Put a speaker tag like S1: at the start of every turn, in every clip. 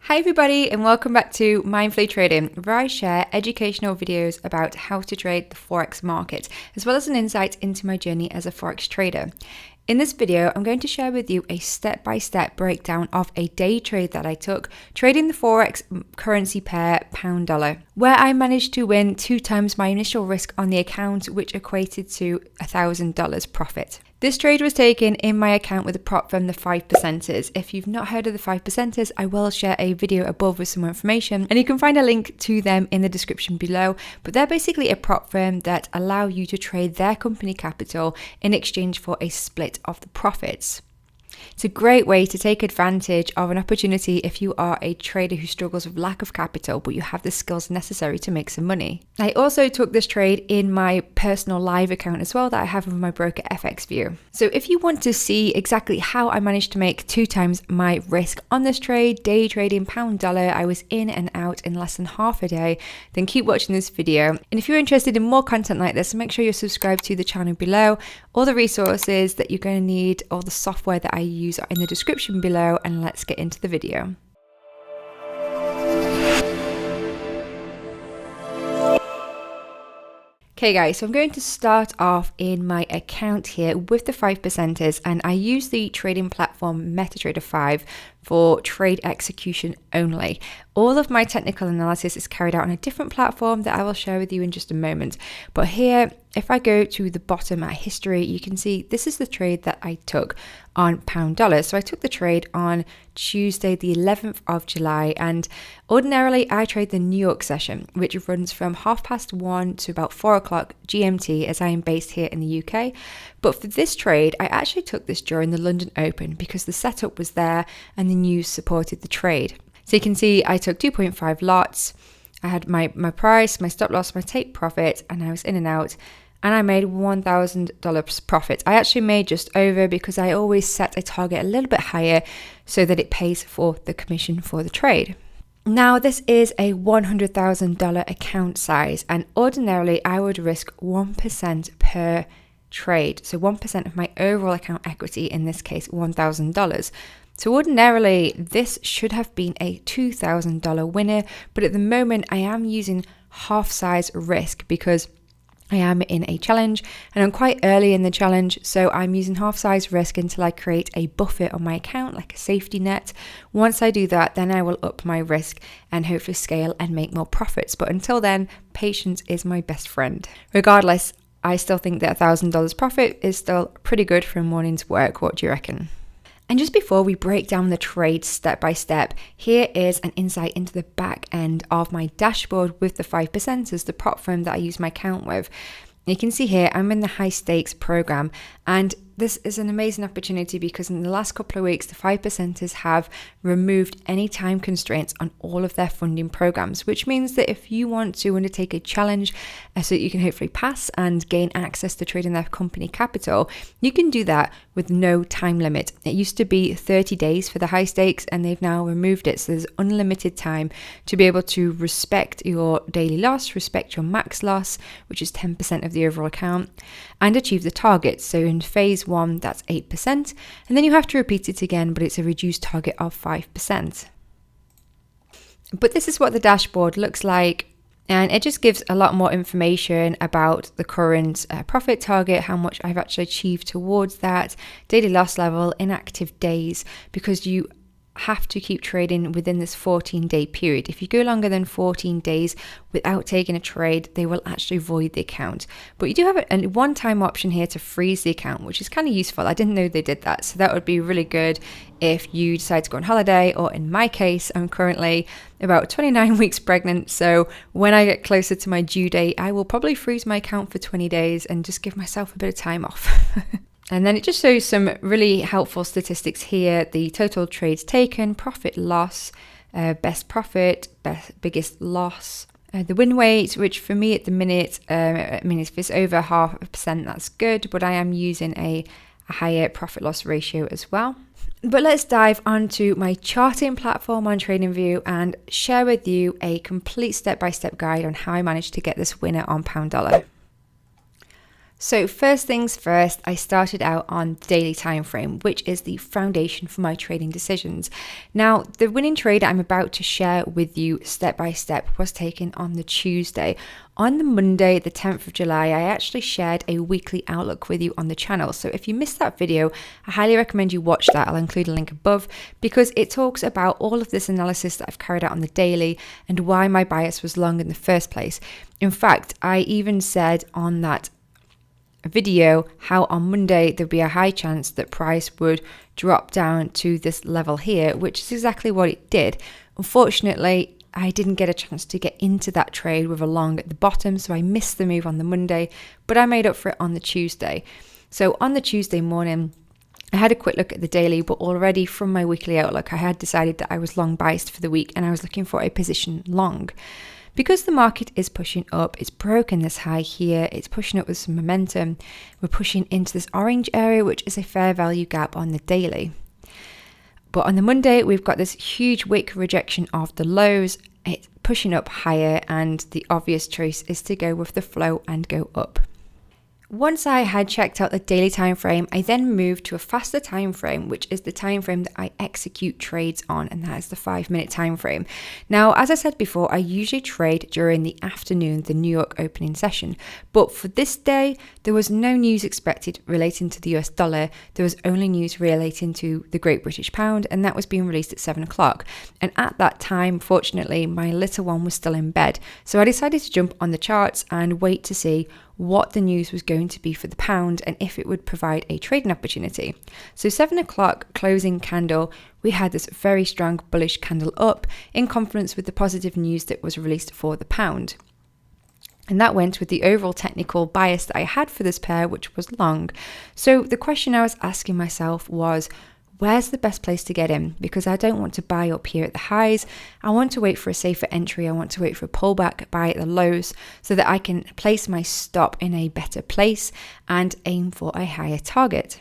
S1: Hi everybody and welcome back to Mindfully Trading, where I share educational videos about how to trade the Forex market, as well as an insight into my journey as a Forex trader. In this video, I'm going to share with you a step-by-step breakdown of a day trade that I took, trading the Forex currency pair pound dollar, where I managed to win 2 times my initial risk on the account, which equated to $1,000 profit. This trade was taken in my account with a prop from the 5%ers. If you've not heard of the 5%ers, I will share a video above with some more information, and you can find a link to them in the description below. But they're basically a prop firm that allow you to trade their company capital in exchange for a split of the profits. It's a great way to take advantage of an opportunity if you are a trader who struggles with lack of capital, but you have the skills necessary to make some money. I also took this trade in my personal live account as well that I have with my broker FXView. So if you want to see exactly how I managed to make 2 times my risk on this trade, day trading pound dollar, I was in and out in less than half a day, then keep watching this video. And if you're interested in more content like this, make sure you're subscribed to the channel below. All the resources that you're going to need, all the software that I use are in the description below, and let's get into the video. Okay guys, so I'm going to start off in my account here with the 5%ers, and I use the trading platform MetaTrader 5 for trade execution only. All of my technical analysis is carried out on a different platform that I will share with you in just a moment. But here, if I go to the bottom at history, you can see this is the trade that I took on pound dollar. So I took the trade on Tuesday, the 11th of July, and ordinarily I trade the New York session, which runs from 1:30 to about 4 o'clock GMT, as I am based here in the UK. But for this trade, I actually took this during the London Open because the setup was there and the news supported the trade. So you can see I took 2.5 lots. I had my price, my stop loss, my take profit, and I was in and out. And I made $1,000 profit. I actually made just over because I always set a target a little bit higher so that it pays for the commission for the trade. Now, this is a $100,000 account size, and ordinarily I would risk 1% per trade. So 1% of my overall account equity, in this case, $1,000. So ordinarily, this should have been a $2,000 winner, but at the moment I am using half size risk because I am in a challenge and I'm quite early in the challenge, so I'm using half size risk until I create a buffer on my account, like a safety net. Once I do that, then I will up my risk and hopefully scale and make more profits. But until then, patience is my best friend. Regardless, I still think that $1,000 profit is still pretty good for a morning's work. What do you reckon? And just before we break down the trade step by step, here is an insight into the back end of my dashboard with the 5%ers, the prop firm that I use my account with. You can see here I'm in the high stakes program, and this is an amazing opportunity because in the last couple of weeks, the 5%ers have removed any time constraints on all of their funding programs, which means that if you want to undertake a challenge so that you can hopefully pass and gain access to trading their company capital, you can do that with no time limit. It used to be 30 days for the high stakes, and they've now removed it. So there's unlimited time to be able to respect your daily loss, respect your max loss, which is 10% of the overall account, and achieve the target. So in phase 1, that's 8%, and then you have to repeat it again, but it's a reduced target of 5%. But this is what the dashboard looks like, and it just gives a lot more information about the current profit target, how much I've actually achieved towards that, daily loss level, inactive days, because you have to keep trading within this 14-day period. If you go longer than 14 days without taking a trade, they will actually void the account. But you do have a one-time option here to freeze the account, which is kind of useful. I didn't know they did that, so that would be really good if you decide to go on holiday, or in my case, I'm currently about 29 weeks pregnant, so when I get closer to my due date, I will probably freeze my account for 20 days and just give myself a bit of time off. And then it just shows some really helpful statistics here. The total trades taken, profit loss, best profit, biggest loss, the win rate, which for me at the minute, if it's over 0.5%, that's good, but I am using a higher profit loss ratio as well. But let's dive onto my charting platform on TradingView and share with you a complete step-by-step guide on how I managed to get this winner on pound dollar. So first things first, I started out on the daily time frame, which is the foundation for my trading decisions. Now, the winning trade I'm about to share with you step by step was taken on the Tuesday. On the Monday, the 10th of July, I actually shared a weekly outlook with you on the channel. So if you missed that video, I highly recommend you watch that. I'll include a link above because it talks about all of this analysis that I've carried out on the daily and why my bias was long in the first place. In fact, I even said on that video how on Monday there'd be a high chance that price would drop down to this level here, which is exactly what it did. Unfortunately, I didn't get a chance to get into that trade with a long at the bottom, so I missed the move on the Monday, but I made up for it on the Tuesday. So on the Tuesday morning, I had a quick look at the daily, but already from my weekly outlook, I had decided that I was long biased for the week and I was looking for a position long. Because the market is pushing up, it's broken this high here, it's pushing up with some momentum. We're pushing into this orange area, which is a fair value gap on the daily. But on the Monday, we've got this huge wick rejection of the lows. It's pushing up higher, and the obvious choice is to go with the flow and go up. Once I had checked out the daily time frame, I then moved to a faster time frame, which is the time frame that I execute trades on, and that is the 5-minute time frame. Now, as I said before, I usually trade during the afternoon, the New York opening session, but for this day, there was no news expected relating to the US dollar. There was only news relating to the Great British Pound, and that was being released at 7 o'clock. And at that time, fortunately, my little one was still in bed, so I decided to jump on the charts and wait to see what the news was going to be for the pound and if it would provide a trading opportunity. So 7 o'clock closing candle, we had this very strong bullish candle up in confluence with the positive news that was released for the pound. And that went with the overall technical bias that I had for this pair, which was long. So the question I was asking myself was, where's the best place to get in? Because I don't want to buy up here at the highs. I want to wait for a safer entry. I want to wait for a pullback, buy at the lows so that I can place my stop in a better place and aim for a higher target.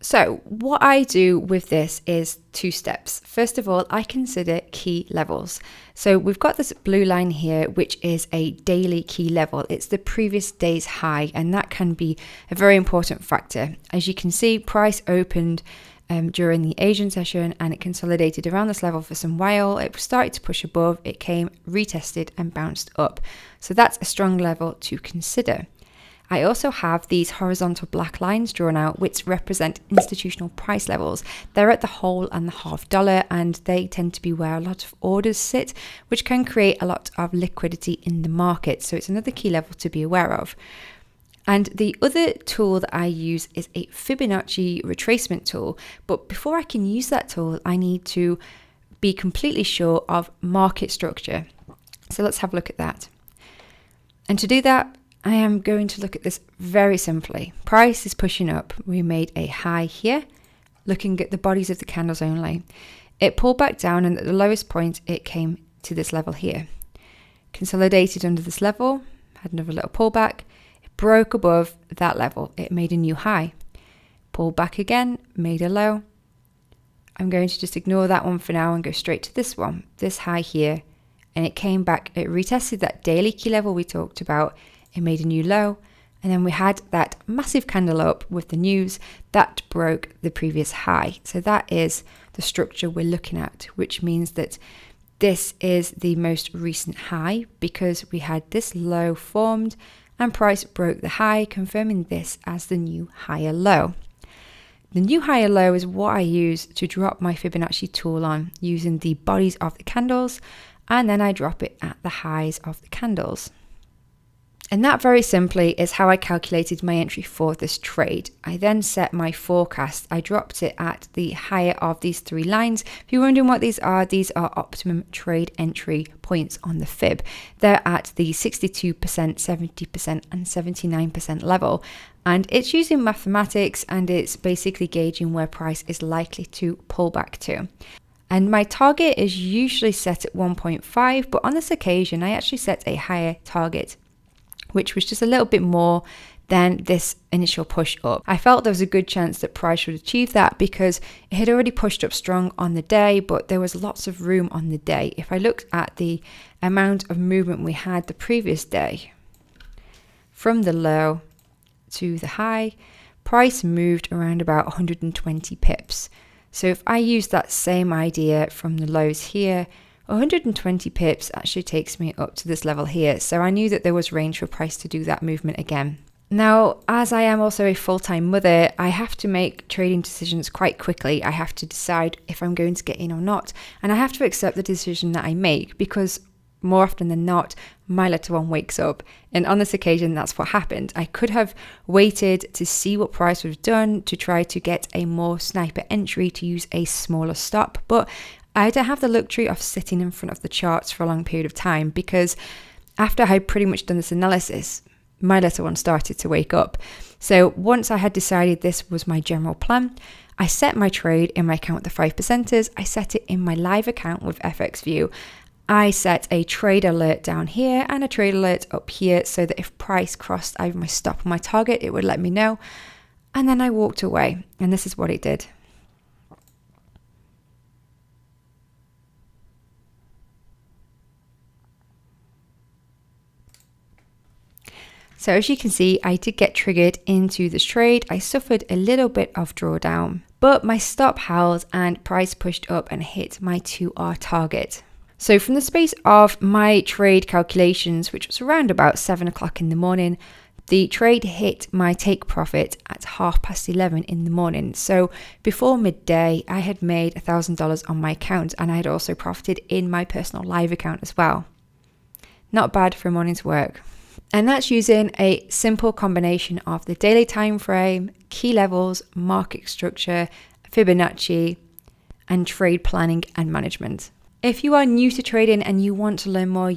S1: So what I do with this is 2 steps. First of all, I consider key levels. So we've got this blue line here, which is a daily key level. It's the previous day's high, and that can be a very important factor. As you can see, price opened during the Asian session and it consolidated around this level for some while. It started to push above, it came, retested and bounced up. So that's a strong level to consider. I also have these horizontal black lines drawn out which represent institutional price levels. They're at the whole and the half dollar, and they tend to be where a lot of orders sit, which can create a lot of liquidity in the market. So it's another key level to be aware of. And the other tool that I use is a Fibonacci retracement tool. But before I can use that tool, I need to be completely sure of market structure. So let's have a look at that. And to do that, I am going to look at this very simply. Price is pushing up. We made a high here, looking at the bodies of the candles only. It pulled back down, and at the lowest point, it came to this level here. Consolidated under this level, had another little pullback. Broke above that level, it made a new high, pulled back again, made a low. I'm going to just ignore that one for now and go straight to this one, this high here, and it came back, it retested that daily key level we talked about, it made a new low, and then we had that massive candle up with the news that broke the previous high. So that is the structure we're looking at, which means that this is the most recent high because we had this low formed and price broke the high, confirming this as the new higher low. The new higher low is what I use to drop my Fibonacci tool on using the bodies of the candles, and then I drop it at the highs of the candles. And that very simply is how I calculated my entry for this trade. I then set my forecast. I dropped it at the higher of these 3 lines. If you're wondering what these are optimum trade entry points on the fib. They're at the 62%, 70% and 79% level. And it's using mathematics, and it's basically gauging where price is likely to pull back to. And my target is usually set at 1.5, but on this occasion, I actually set a higher target, which was just a little bit more than this initial push up. I felt there was a good chance that price would achieve that because it had already pushed up strong on the day, but there was lots of room on the day. If I looked at the amount of movement we had the previous day, from the low to the high, price moved around about 120 pips. So if I use that same idea from the lows here, 120 pips actually takes me up to this level here. So I knew that there was range for price to do that movement again. Now, as I am also a full-time mother, I have to make trading decisions quite quickly. I have to decide if I'm going to get in or not. And I have to accept the decision that I make, because more often than not, my little one wakes up. And on this occasion, that's what happened. I could have waited to see what price would have done to try to get a more sniper entry to use a smaller stop. But I don't have the luxury of sitting in front of the charts for a long period of time, because after I had pretty much done this analysis, my little one started to wake up. So once I had decided this was my general plan, I set my trade in my account with the 5%ers. I set it in my live account with FXView. I set a trade alert down here and a trade alert up here so that if price crossed either my stop or my target, it would let me know. And then I walked away, and this is what it did. So as you can see, I did get triggered into this trade. I suffered a little bit of drawdown, but my stop held and price pushed up and hit my 2R target. So from the space of my trade calculations, which was around about 7 o'clock in the morning, the trade hit my take profit at 11:30 in the morning. So before midday, I had made $1,000 on my account, and I had also profited in my personal live account as well. Not bad for a morning's work. And that's using a simple combination of the daily time frame, key levels, market structure, Fibonacci, and trade planning and management. If you are new to trading and you want to learn more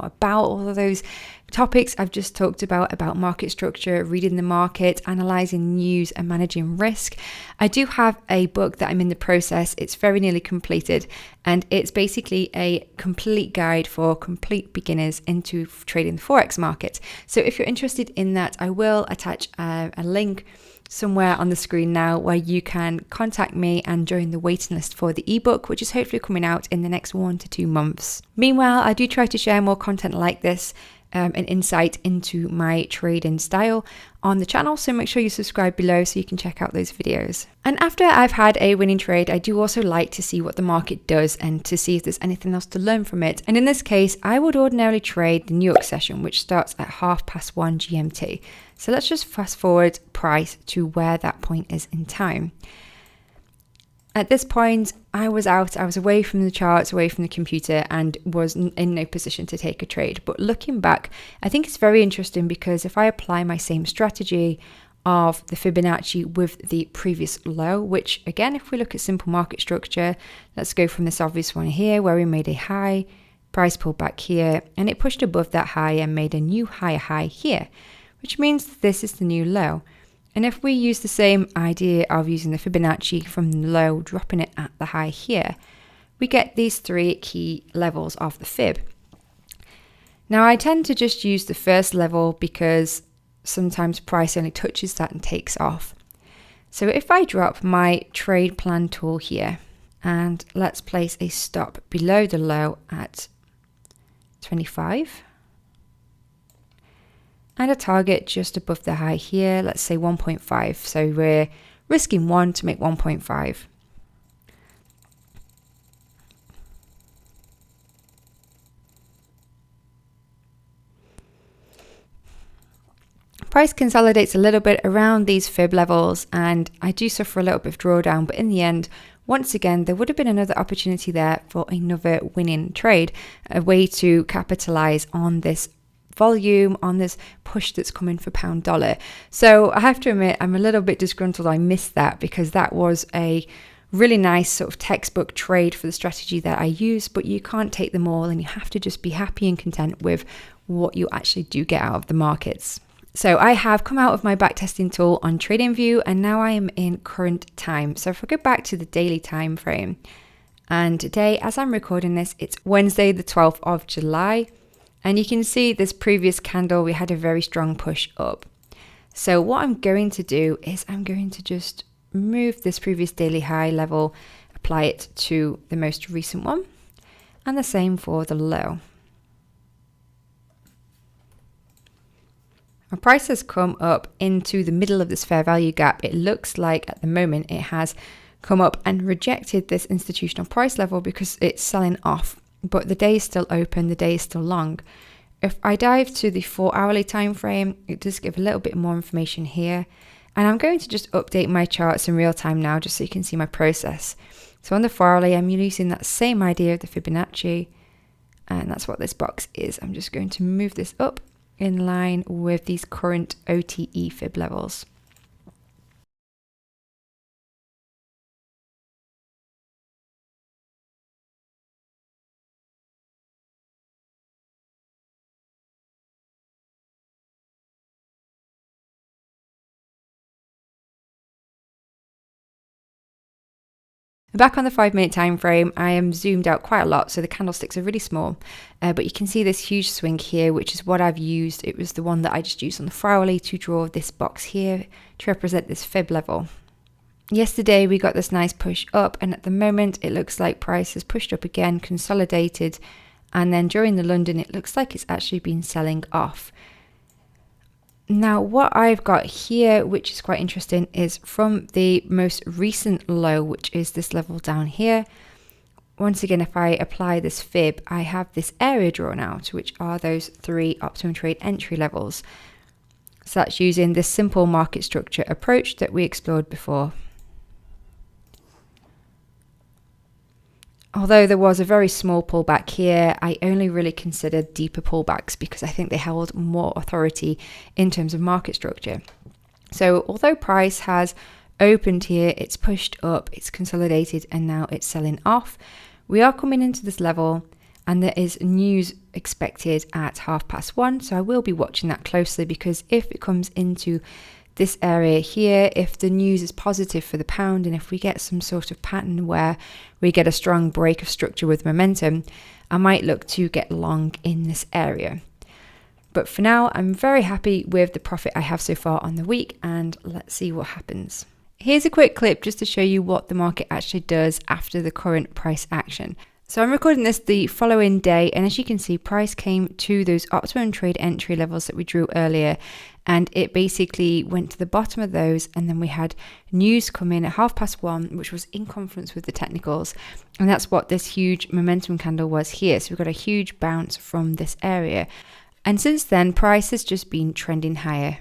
S1: about all of those topics I've just talked about market structure, reading the market, analyzing news, and managing risk, I do have a book that I'm in the process. It's very nearly completed, and it's basically a complete guide for complete beginners into trading the Forex market. So if you're interested in that, I will attach a link somewhere on the screen now where you can contact me and join the waiting list for the ebook, which is hopefully coming out in the next 1 to 2 months. Meanwhile, I do try to share more content like this and insight into my trading style on the channel, so make sure you subscribe below so you can check out those videos. And after I've had a winning trade, I do also like to see what the market does and to see if there's anything else to learn from it. And in this case, I would ordinarily trade the New York session, which starts at 1:30 GMT. So let's just fast forward price to where that point is in time. At this point, I was away from the charts, away from the computer, and was in no position to take a trade. But looking back, I think it's very interesting, because if I apply my same strategy of the Fibonacci with the previous low, which again, if we look at simple market structure, let's go from this obvious one here where we made a high, price pulled back here, and it pushed above that high and made a new higher high here, which means that this is the new low. And if we use the same idea of using the Fibonacci from the low, dropping it at the high here, we get these 3 key levels of the fib. Now I tend to just use the first level because sometimes price only touches that and takes off. So if I drop my trade plan tool here, and let's place a stop below the low at 25. And a target just above the high here, let's say 1.5. So we're risking 1 to make 1.5. Price consolidates a little bit around these fib levels, and I do suffer a little bit of drawdown, but in the end, once again, there would have been another opportunity there for another winning trade, a way to capitalize on this volume, on this push that's coming for pound dollar. So I have to admit, I'm a little bit disgruntled I missed that, because that was a really nice sort of textbook trade for the strategy that I use, but you can't take them all, and you have to just be happy and content with what you actually do get out of the markets. So I have come out of my backtesting tool on TradingView, and now I am in current time. So if I go back to the daily time frame, and today, as I'm recording this, it's Wednesday the 12th of July. And you can see this previous candle, we had a very strong push up. So what I'm going to do is I'm going to just move this previous daily high level, apply it to the most recent one, and the same for the low. My price has come up into the middle of this fair value gap. It looks like at the moment it has come up and rejected this institutional price level because it's selling off, but the day is still open, the day is still long. If I dive to the 4-hourly time frame, it does give a little bit more information here. And I'm going to just update my charts in real time now just so you can see my process. So on the 4-hourly, I'm using that same idea of the Fibonacci, and that's what this box is. I'm just going to move this up in line with these current OTE fib levels. Back on the 5-minute time frame, I am zoomed out quite a lot, so the candlesticks are really small, but you can see this huge swing here, which is what I've used. It was the one that I just used on the 4-hourly to draw this box here to represent this fib level. Yesterday we got this nice push up, and at the moment it looks like price has pushed up again, consolidated, and then during the London it looks like it's actually been selling off. Now what I've got here, which is quite interesting, is from the most recent low, which is this level down here. Once again, if I apply this fib, I have this area drawn out, which are those 3 optimum trade entry levels. So that's using this simple market structure approach that we explored before. Although there was a very small pullback here, I only really considered deeper pullbacks because I think they held more authority in terms of market structure. So although price has opened here, it's pushed up, it's consolidated, and now it's selling off. We are coming into this level and there is news expected at 1:30. So I will be watching that closely, because if it comes into this area here, if the news is positive for the pound and if we get some sort of pattern where we get a strong break of structure with momentum, I might look to get long in this area. But for now, I'm very happy with the profit I have so far on the week, and let's see what happens. Here's a quick clip just to show you what the market actually does after the current price action. So I'm recording this the following day, and as you can see, price came to those optimum trade entry levels that we drew earlier, and it basically went to the bottom of those, and then we had news come in at 1:30, which was in confluence with the technicals, and that's what this huge momentum candle was here. So we've got a huge bounce from this area, and since then price has just been trending higher.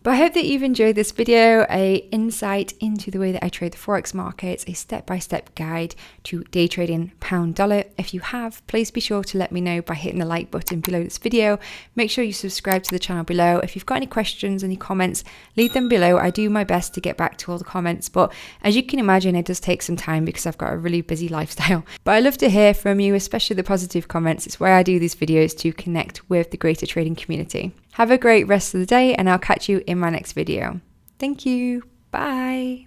S1: But I hope that you've enjoyed this video, an insight into the way that I trade the Forex markets, a step-by-step guide to day trading pound dollar. If you have, please be sure to let me know by hitting the like button below this video. Make sure you subscribe to the channel below. If you've got any questions, any comments, leave them below. I do my best to get back to all the comments, but as you can imagine, it does take some time because I've got a really busy lifestyle. But I love to hear from you, especially the positive comments. It's why I do these videos, to connect with the greater trading community. Have a great rest of the day, and I'll catch you in my next video. Thank you. Bye.